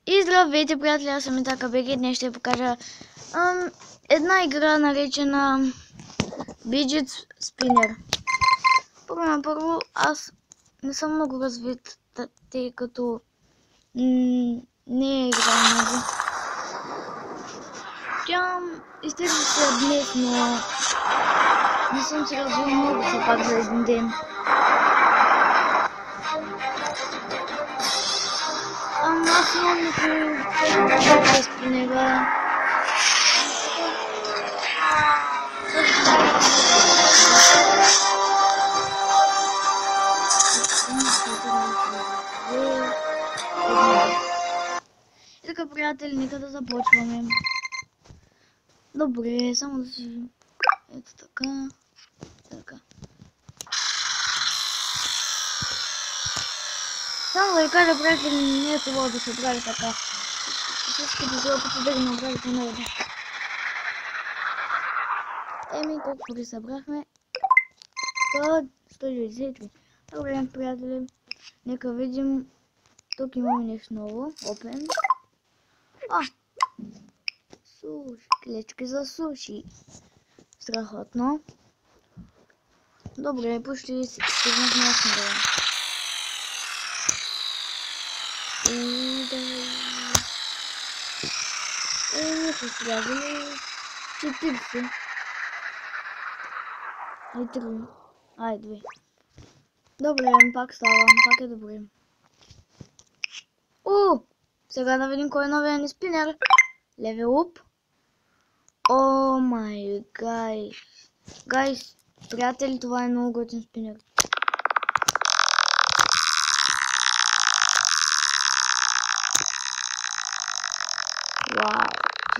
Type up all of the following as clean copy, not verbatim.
И здравейте, приятели, аз съм Итака БГ. Днес ще покажа една игра, наречена Fidget Spinner. Първо, аз не съм много развит, тъй като не е игра много. Тя изтегли се днес, но не съм се развил много все пак за един ден. Аз имам някакво спинера. И така, приятели, нека да започваме. Добре, само да си... Ето така. Така. Само да ви кажа, приятели, не е хубаво да се прави така. Всички да се опитат да ги направите наредно. Колко пари събрахме? 193. Добре, приятели, нека видим. Тук имаме нещо ново. Open. Суши. Клечки за суши. Страхотно. Добре, почти стигнахме основа. Са слязали 40. Ай 3. Ай 2. Добре, пак ставам. Пак е добре. Сега да видим кой е новия ни спинер. Level up. О май гайс. Приятели, това е много готин спинер. Вау.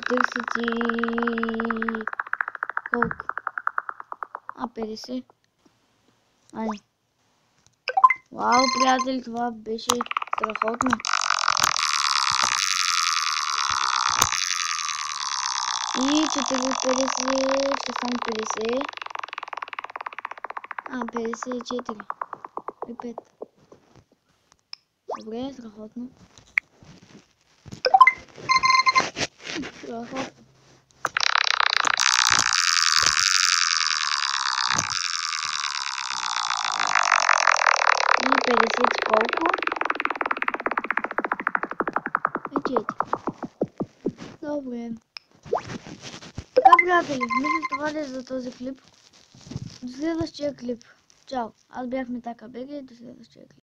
40 и... колко? 50. Ай. Вау, приятели, това беше страхотно. И 450, ще стане 50. 54. И 5. Добре, страхотно. Страхотно. И 50 колко? И 4. Добре. Така, приятели, мисля това ли е за този клип. До следващия клип. Чао! Аз бях Итака БГ и до следващия клип.